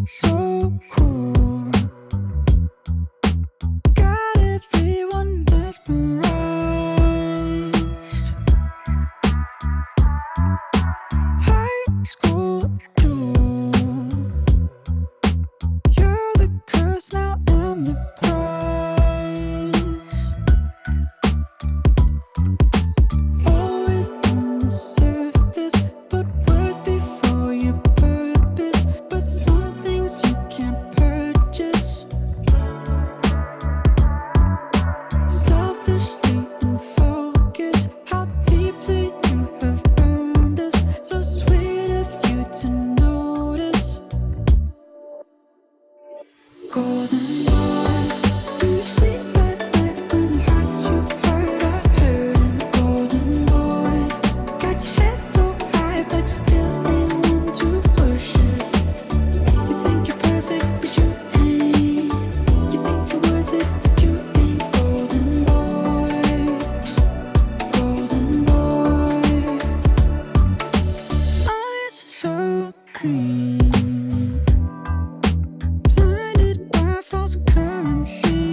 So cool. Got everyone mesmerized. High school jewel. You're the curse now and the prize. Always on the surface, but worth before your purpose. But some things you can't purchase. Selfishly in focus, how deeply you have burned us. So sweet of you to notice. Golden boy, do you sleep at night when it hurts you hurt? I heard. And golden boy, got your head so high, but you still ain't one to worship. You think you're perfect, but you ain't. You think you're worth it, but you ain't. Golden boy, golden boy. Eyes so clean. Blinded by false currency.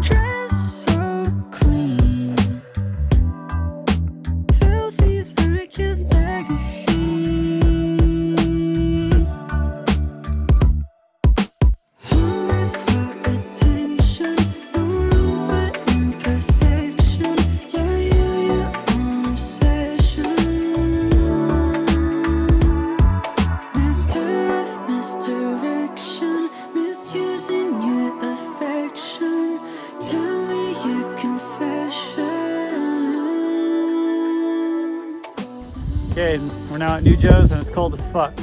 Dress so clean. Filthy like your legacy. Hungry for attention, no room for imperfection. Yeah, you're your own obsession. Master of misdirection, misusing your affection. Tell me your confession. Okay, we're now at New Joe's and it's cold as fuck.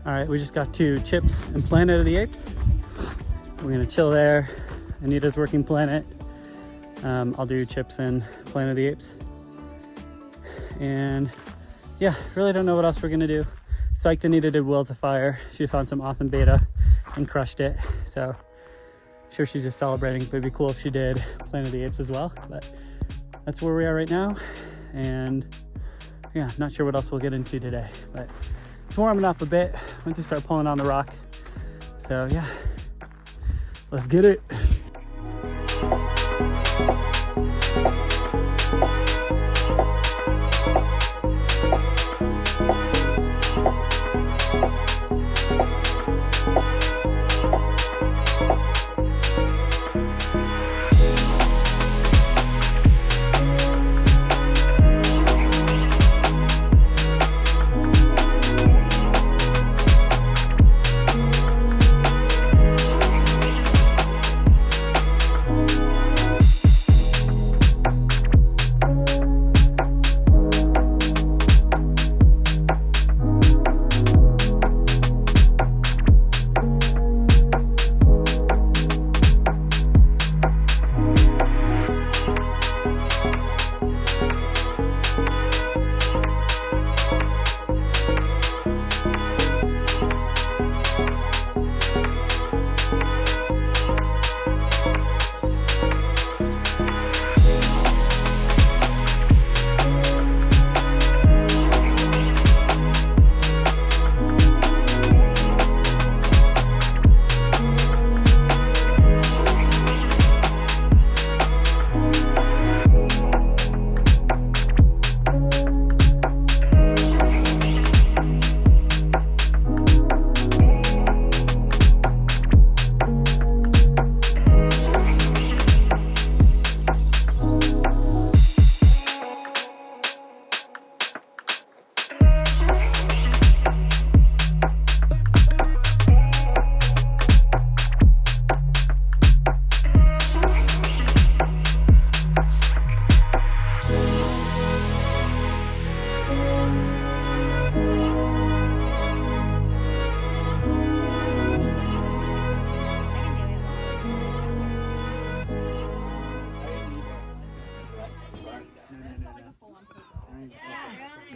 Alright, we just got to Chips and Planet of the Apes. We're gonna chill there. Anita's working Planet. I'll do Chips and Planet of the Apes. And yeah, really don't know what else we're gonna do. Psyched Anita did Wheels of Fire. She found some awesome beta and crushed it. So I'm sure she's just celebrating, but it'd be cool if she did Planet of the Apes as well. But that's where we are right now. And yeah, not sure what else we'll get into today, but it's warming up a bit once you start pulling on the rock. So yeah, let's get it.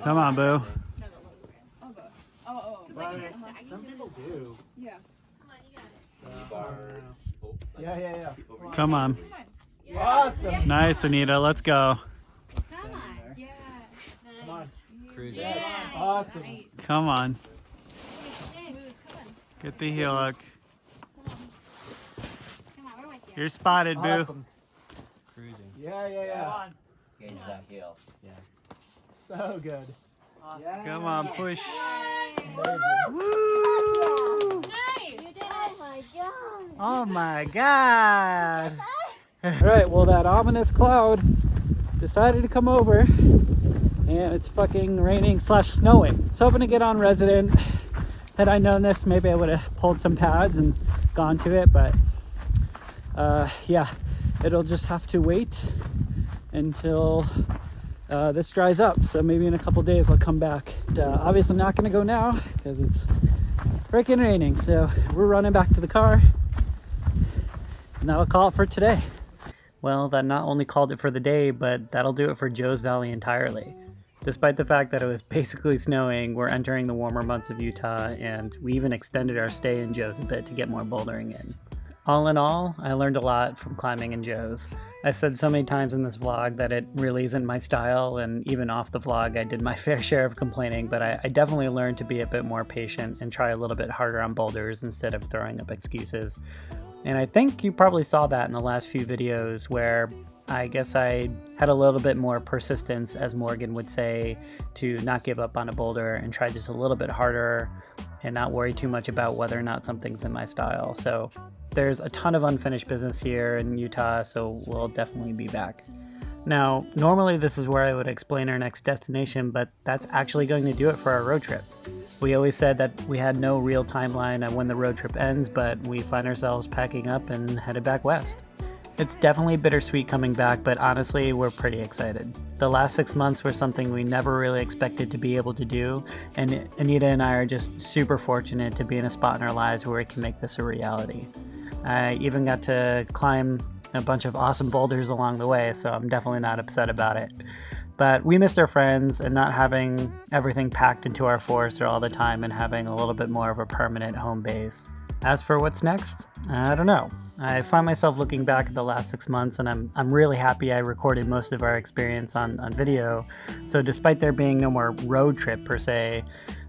Come on, boo. Some people do. Yeah. Yeah. Come on. Awesome. Nice, Anita. Let's go. Come on. Yeah. Come on. Nice. Yeah. Awesome. Come on. Smooth. Come on. Get the heel hook. Come on. We're with you. You're spotted, boo. Awesome. Cruising. Yeah. Gauge that heel. Yeah. So good. Awesome. Come on, push. Amazing. Woo! Nice. You did it. Oh my god. Oh my god. Alright, well that ominous cloud decided to come over and it's fucking raining / snowing. I was hoping to get on resident. Had I known this, maybe I would have pulled some pads and gone to it, but yeah, it'll just have to wait until this dries up. So maybe in a couple days I'll come back. Obviously not gonna go now because it's freaking raining. So we're running back to the car and that'll call it for today. Well, that not only called it for the day, but that'll do it for Joe's Valley entirely. Despite the fact that it was basically snowing, we're entering the warmer months of Utah, and we even extended our stay in Joe's a bit to get more bouldering in. All in all, I learned a lot from climbing in Joe's. I said so many times in this vlog that it really isn't my style, and even off the vlog I did my fair share of complaining, but I definitely learned to be a bit more patient and try a little bit harder on boulders instead of throwing up excuses. And I think you probably saw that in the last few videos where I guess I had a little bit more persistence, as Morgan would say, to not give up on a boulder and try just a little bit harder and not worry too much about whether or not something's in my style. So there's a ton of unfinished business here in Utah, so we'll definitely be back. Now, normally this is where I would explain our next destination, but that's actually going to do it for our road trip. We always said that we had no real timeline on when the road trip ends, but we find ourselves packing up and headed back west. It's definitely bittersweet coming back, but honestly, we're pretty excited. The last 6 months were something we never really expected to be able to do, and Anita and I are just super fortunate to be in a spot in our lives where we can make this a reality. I even got to climb a bunch of awesome boulders along the way, so I'm definitely not upset about it. But we missed our friends and not having everything packed into our Forester all the time and having a little bit more of a permanent home base. As for what's next, I don't know. I find myself looking back at the last 6 months and I'm really happy I recorded most of our experience on video. So despite there being no more road trip per se,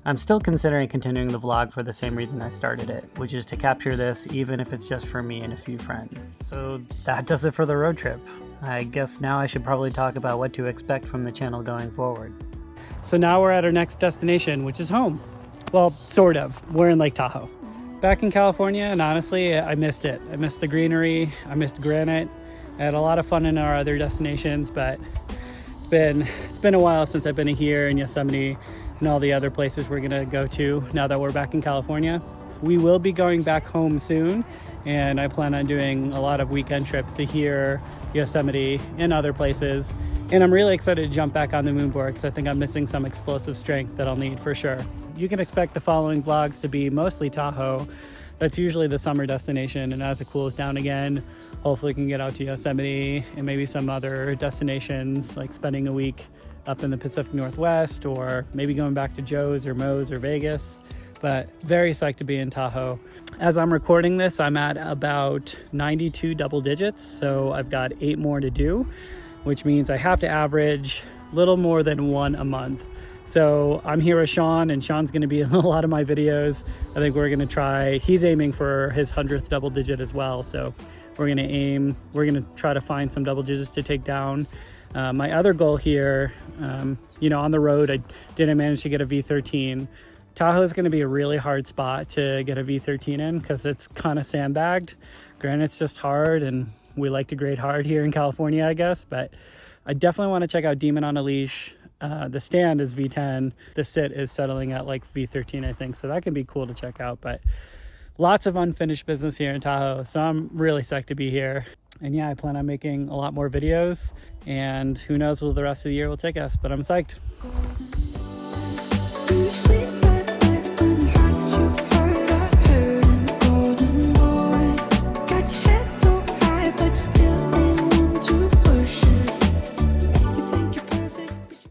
I'm still considering continuing the vlog for the same reason I started it, which is to capture this even if it's just for me and a few friends. So that does it for the road trip. I guess now I should probably talk about what to expect from the channel going forward. So now we're at our next destination, which is home. Well, sort of. We're in Lake Tahoe. Back in California, and honestly, I missed it. I missed the greenery, I missed granite. I had a lot of fun in our other destinations, but it's been a while since I've been here in Yosemite and all the other places we're gonna go to now that we're back in California. We will be going back home soon, and I plan on doing a lot of weekend trips to here, Yosemite, and other places. And I'm really excited to jump back on the moonboard because I think I'm missing some explosive strength that I'll need for sure. You can expect the following vlogs to be mostly Tahoe. That's usually the summer destination, and as it cools down again, hopefully we can get out to Yosemite and maybe some other destinations, like spending a week up in the Pacific Northwest, or maybe going back to Joe's or Moe's or Vegas. But very psyched to be in Tahoe. As I'm recording this, I'm at about 92 double digits, so I've got 8 more to do, which means I have to average a little more than 1 a month. So I'm here with Sean, and Sean's gonna be in a lot of my videos. I think we're gonna try, he's aiming for his 100th double digit as well. So we're gonna try to find some double digits to take down. My other goal here, you know, on the road, I didn't manage to get a V13. Tahoe is gonna be a really hard spot to get a V13 in because it's kind of sandbagged. Granite's just hard, and we like to grade hard here in California, I guess, but I definitely wanna check out Demon on a Leash. The stand is V10. The sit is settling at like V13, I think. So that can be cool to check out, but lots of unfinished business here in Tahoe. So I'm really psyched to be here. And yeah, I plan on making a lot more videos, and who knows where the rest of the year will take us, but I'm psyched. Golden